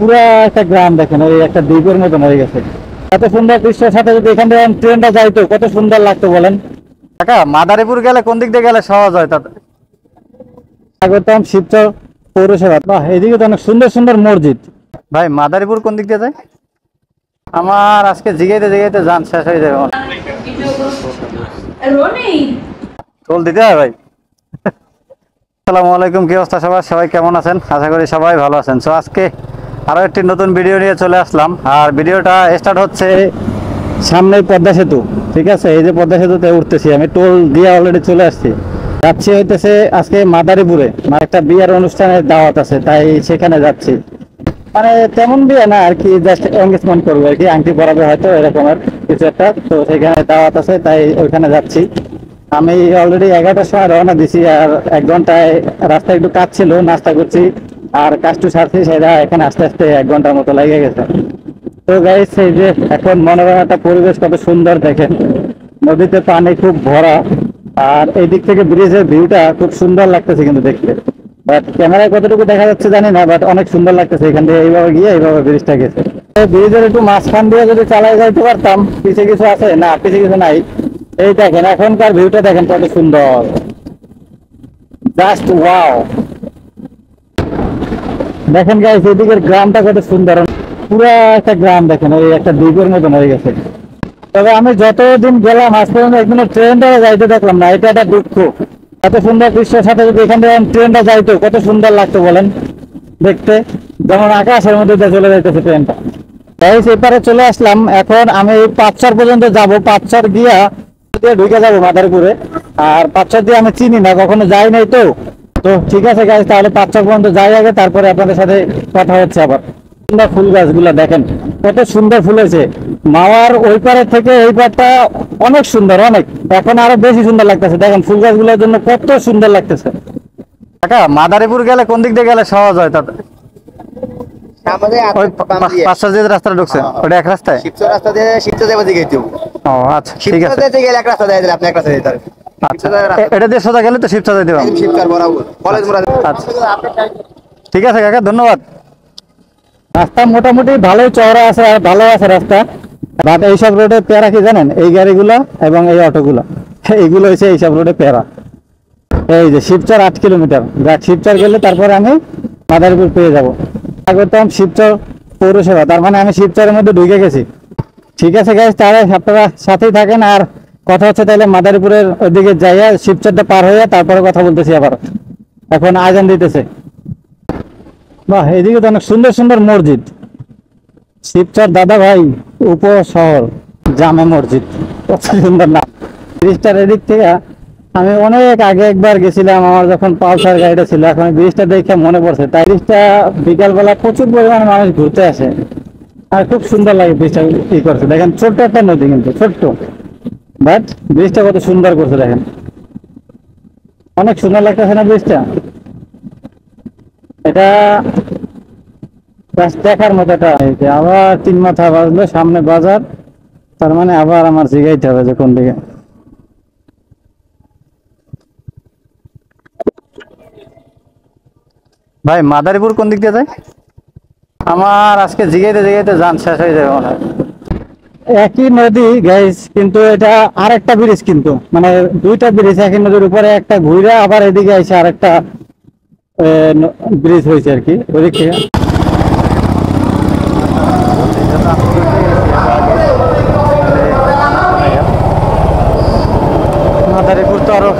পুরো একটা গ্রাম দেখেন, ওই একটা দ্বীপের মতন হয়ে গেছে। এত সুন্দর দৃশ্যের সাথে যদি এখান থেকে ট্রেনটা যাইতো কত সুন্দর লাগতো বলেন। কাকা, মাদারীপুর গেলে কোন দিক দিয়ে গেলে সহজ হয়? তাতে স্বাগতম শিবচর পৌরসভা। বাহ, এদিকে তো অনেক সুন্দর সুন্দর মসজিদ। ভাই, মাদারীপুর কোন দিক দিয়ে যায়? আমার আজকে জিগাইতে জিগাইতে যান শেষ হয়ে যাবে। টোল দিতে হয় ভাই। আসসালামু আলাইকুম, কি অবস্থা সবার? সবাই কেমন আছেন? আশা করি সবাই ভালো আছেন। সো আজকে আরো একটি নতুন ভিডিও নিয়ে চলে আসলাম। আর ভিডিওটা স্টার্ট হচ্ছে সামনে পদ্মা সেতু। ঠিক আছে, এই যে পদ্মা সেতুতে উঠতেছি আমি, টোল দিয়ে অলরেডি চলে আসছি। যাচ্ছি হইতেছে আজকে মাদারীপুরে, একটা বিয়ের অনুষ্ঠানের দাওয়াত আছে, তাই সেখানে যাচ্ছি। মানে তেমন বিয়ে না আর কি, জাস্ট এনগেজমেন্ট করবো আর কি, আংটি পরাবে হয়তো এরকমের কিছু একটা। তো সেখানে দাওয়াত আছে, তাই ওইখানে যাচ্ছি। আমি অলরেডি 11টার সময় রওনা দিছি, আর 1 ঘন্টায় রাস্তায় একটু কাজ ছিল, নাস্তা করছি আর কাজটু সারছি, সেটা এখানে আস্তে আস্তে 1 ঘন্টার মতো লেগে গেছে। তো গাইস, এই যে এখন মনোরম একটা পরিবেশ, কত সুন্দর দেখেন, নদীতে পানি খুব ভরা। আর এই দিক থেকে ব্রিজের ভিউটা খুব সুন্দর লাগতেছে কিন্তু দেখতে। বাট ক্যামেরায় কতটুকু দেখা যাচ্ছে জানি না, বাট অনেক সুন্দর লাগতেছে। এখান থেকে এইভাবে গিয়ে এইভাবে ব্রিজটা গেছে। ব্রিজের একটু মাঝখান দিয়ে যদি চালাই যাইতে পারতাম। পিছিয়ে কিছু আছে না? পিছিয়ে কিছু নাই। এই দেখেন এখনকার ভিউটা দেখেন কত সুন্দর, জাস্ট ওয়াও। দেখেন গাইস, এদিকের গ্রামটা কত সুন্দর, পুরো একটা গ্রাম দেখেন, ওই একটা দ্বীপের মতন হয়ে গেছে। তবে আমি যতদিন গেলাম আজ পর্যন্ত একদিনও ট্রেনটা যাইতে দেখলাম না, এটা একটা দুঃখ। এত সুন্দর দৃশ্যের সাথে যদি এখান থেকে ট্রেনটা যাইতো কত সুন্দর লাগতো বলেন দেখতে, যেমন আকাশের মধ্যে দিয়ে চলে যাইতেছে ট্রেনটা। গাইস, এপারে চলে আসলাম। এখন আমি 5চর পর্যন্ত যাবো, 5চর গিয়া দিয়ে ঢুকে যাবো মাদারীপুরে। আর 5চর দিয়ে আমি চিনি না, কখনো যাই নাই। তো তো ঠিক আছে গাইস, তাহলে 5চর পর্যন্ত যাই আগে, তারপরে আপনাদের সাথে কথা হচ্ছে আবার। সুন্দর ফুল গাছগুলো দেখেন কত সুন্দর ফুল হয়েছে। মাওয়ার ওই পারের থেকে এই পারটা অনেক সুন্দর, অনেক। এখন আরো বেশি সুন্দর লাগতেছে, দেখেন ফুল গাছগুলোর জন্য কত সুন্দর লাগতেছে। কাকা, মাদারীপুর গেলে কোন দিক দিয়ে গেলে সহজ হয়? তাতে পাঁচটা যে রাস্তাটা ঢুকছে ওটা এক রাস্তায়? রাস্তা দিয়ে শিবচর যাবে দিকে। ও আচ্ছা, ঠিক আছে। গেলে এক রাস্তা দেয়, আপনি এক রাস্তা দিতে হবে। আচ্ছা, এটা দিয়ে সোজা গেলে তো শিবচর যেতে পারবো। শিবচর বরাবর কলেজ মোড়। আচ্ছা, ঠিক আছে কাকা, ধন্যবাদ। রাস্তা মোটামুটি ভালোই চওড়া আছে আর ভালো আছে রাস্তা। বাট এইসব রোডে পেয়ারা কি জানেন? এই গাড়িগুলো এবং এই অটোগুলো, এইগুলো হচ্ছে এইসব রোডে পেয়ারা। এই যে শিবচর 8 কিলোমিটার, শিবচর গেলে তারপরে আমি মাদারীপুর পেয়ে যাবো। স্বাগতম শিবচর পৌরসভা, তার মানে আমি শিবচরের মধ্যে ঢুকে গেছি। ঠিক আছে গাইস, তাহলে আপনারা সাথেই থাকেন। আর কথা হচ্ছে তাহলে মাদারীপুরের ওইদিকে যাইয়া শিবচরটা পার হইয়া তারপরে কথা বলতেছি আবার। এখন আজান দিতেছে। বাহ, এদিকে তো অনেক সুন্দর সুন্দর মসজিদ। শিবচর দাদা ভাই উপশহর জামে মসজিদ, কত সুন্দর নাম। ব্রিজটার এদিক থেকে আমি অনেক আগে একবার গেছিলাম, আমার যখন পালসার গাড়িটা ছিল। এখন ব্রিজটা দেখে মনে পড়ছে, তাই ব্রিজটা বিকালবেলা প্রচুর পরিমাণে মানুষ ঘুরতে আসে। আর খুব সুন্দর লাগে ব্রিজটা ই করছে। দেখেন ছোট্ট একটা নদী, কিন্তু ছোট্ট, বাট ব্রিজটা কত সুন্দর করছে দেখেন, অনেক সুন্দর লাগতেছে না ব্রিজটা? এটা দেখার মতো। এটা আবার 3 মাথা বাজলো, সামনে বাজার, তার মানে আবার আমার জিগাইতে হবে যে কোন দিকে। ভাই, মাদারীপুর কোন দিক দিয়ে যায়? আমার আজকে জিগাইতে জিগাইতে যান শেষ হয়ে যাবে মনে হয়। একই নদী গাইস, কিন্তু এটা আরেকটা ব্রিজ, কিন্তু মানে 2টা ব্রিজ একই নদীর উপরে, একটা ঘুরে আবার এদিকে এসে আরেকটা ব্রিজ হয়েছে আর কি ওদিক থেকে। মাদারীপুর তো আরো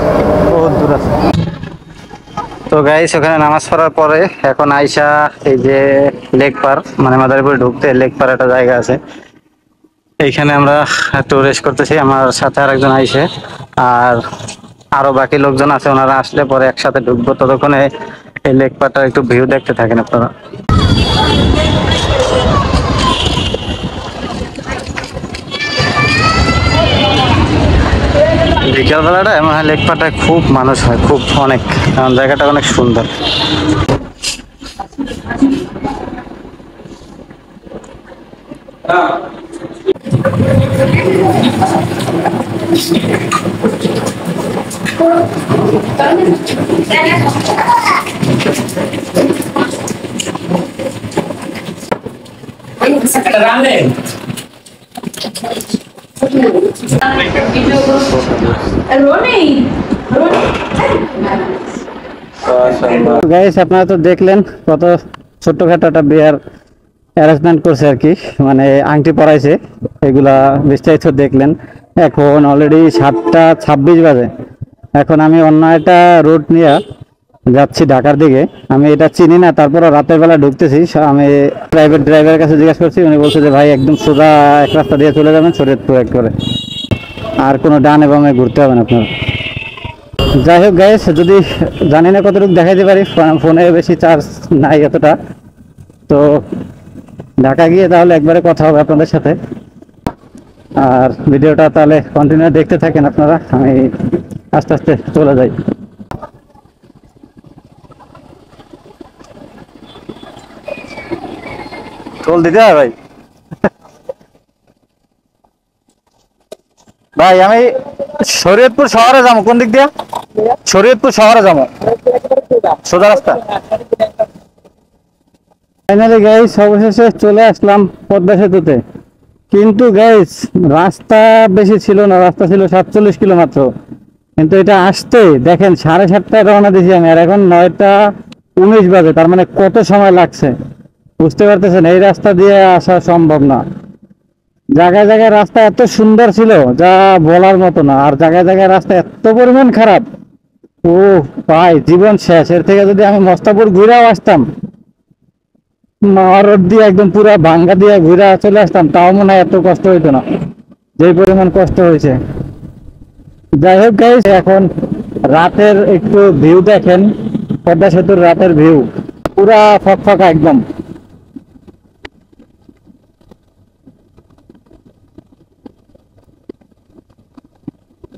বহুত দূর আছে। তো গাইস, ওখানে নামাজ পড়ার পরে এখন আইসা এই যে লেক পার, মানে মাদারীপুরে ঢুকতে লেক পার একটা জায়গা আছে, এইখানে আমরা একটু রেস্ট করতেছি। আমার সাথে আরেকজন আইসে, আর আরো বাকি লোকজন আছে, ওনারা আসলে পরে একসাথে ঢুকবো। ততক্ষণে এই লেক পারটা একটু ভিউ দেখতে থাকেন আপনারা। বিকেল বেলাটা এমন হয় লেক পাড়টায় খুব মানুষ হয়, খুব অনেক, কারণ জায়গাটা অনেক সুন্দর। গাইস আপনারা তো দেখলেন কত ছোট্টখাটো একটা বিয়ার অ্যারেঞ্জমেন্ট করছে আর কি, মানে আংটি পরাইছে, এগুলা বিস্তারিত দেখলেন। এখন অলরেডি 7:26 বাজে। এখন আমি অন্য একটা রুট নিয়ে যাচ্ছি ঢাকার দিকে। আমি এটা চিনি না, তারপরে রাতের বেলা ঢুকতেছি। আমি প্রাইভেট ড্রাইভারের কাছে জিজ্ঞাসা করছি, উনি বলছে যে ভাই একদম সোজা এক রাস্তা দিয়ে চলে যাবেন শরীয়তপুর এক করে, আর কোনো ডানে বামে ঘুরতে হবে না আপনার। যাই হোক গাইস, যদি জানি না কতটুকু দেখাইতে পারি, ফোনে বেশি চার্জ নাই এতটা, তো ঢাকা গিয়ে তাহলে একবারে কথা হবে আপনাদের সাথে। আর ভিডিওটা তাহলে কন্টিনিউ দেখতে থাকেন আপনারা, আমি আস্তে আস্তে চলে যাই। টোল দিতে হয় ভাই? ভাই আমি শরীয়তপুর শহরে যাবো, কোন দিক দিয়ে? শরীয়তপুর শহরে যাবো, সোজা রাস্তা। ফাইনালি গাইস অবশেষে চলে আসলাম পদ্মা সেতুতে। কিন্তু গাইস রাস্তা বেশি ছিল না, রাস্তা ছিল 47 কিলো মাত্র। কিন্তু এটা আসতে দেখেন 7:30টায় রওনা দিয়েছি আমি, আর এখন 9:19 বাজে। তার মানে কত সময় লাগছে বুঝতে পারতেছেন? এই রাস্তা দিয়ে আসা সম্ভব না। জায়গায় জায়গায় রাস্তা এত সুন্দর ছিল যা বলার মতো না, আর জায়গায় জায়গায় রাস্তা এত পরিমাণ খারাপ, ও ভাই জীবন শেষ। এর থেকে যদি আমি মস্তাপুর ঘুরেও আসতাম, রোড দিয়ে একদম পুরা ভাঙ্গা দিয়ে ঘুরে চলে আসতাম, তাও মনে হয় এত কষ্ট হইতো না যে পরিমাণ কষ্ট হয়েছে। যাই হোক গাইস, এখন রাতের একটু ভিউ দেখেন, পদ্মা সেতুর রাতের ভিউ পুরা ফকফকা একদম।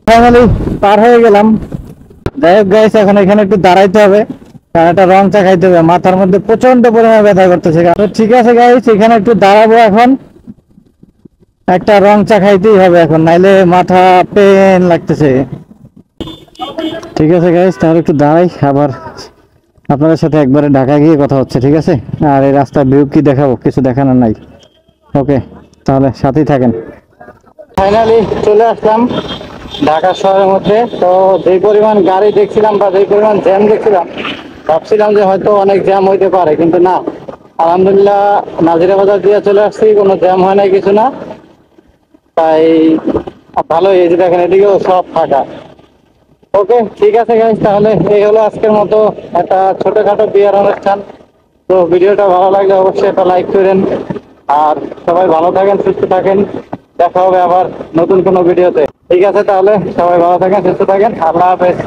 ফাইনালি পার হয়ে গেলাম। যাই হোক গাইস, এখন এখানে একটু দাঁড়াইতে হবে, কারণ একটা রং চা খাইতে হবে, মাথার মধ্যে প্রচন্ড পরিমাণে ব্যথা করতেছে। তো ঠিক আছে গাইস, এখানে একটু দাঁড়াবো, এখন একটা রং চা খাইতেই হবে এখন, নাইলে মাথা পেন লাগতেছে। ঠিক আছে গাইস, তাহলে একটু দাঁড়াই, আবার আপনাদের সাথে একবারে ঢাকা গিয়ে কথা হচ্ছে, ঠিক আছে? আর এই রাস্তার ভিউ কি দেখাবো, কিছু দেখানোর নাই। ওকে, তাহলে সাথেই থাকেন। ফাইনালি চলে আসলাম ঢাকা শহরের মধ্যে। তো যেই পরিমাণ গাড়ি দেখছিলাম বা যেই পরিমাণ জ্যাম দেখছিলাম, ভাবছিলাম যে হয়তো অনেক জ্যাম হইতে পারে, কিন্তু না, আলহামদুলিল্লাহ নাজিরা বাজার দিয়ে চলে আসছি, কোনো জ্যাম হয় নাই, কিছু না। তাই ভালোই, এই যে দেখেন এদিকেও সব ফাঁকা। ওকে ঠিক আছে গাইস, তাহলে এই হলো আজকের মতো একটা ছোটখাটো বিয়ার অনুষ্ঠান। তো ভিডিওটা ভালো লাগলে অবশ্যই একটা লাইক করেন, আর সবাই ভালো থাকেন, সুস্থ থাকেন। দেখা হবে আবার নতুন কোনো ভিডিওতে। ঠিক আছে, তাহলে সবাই ভালো থাকেন, সুস্থ থাকেন, আল্লাহ হাফেজ।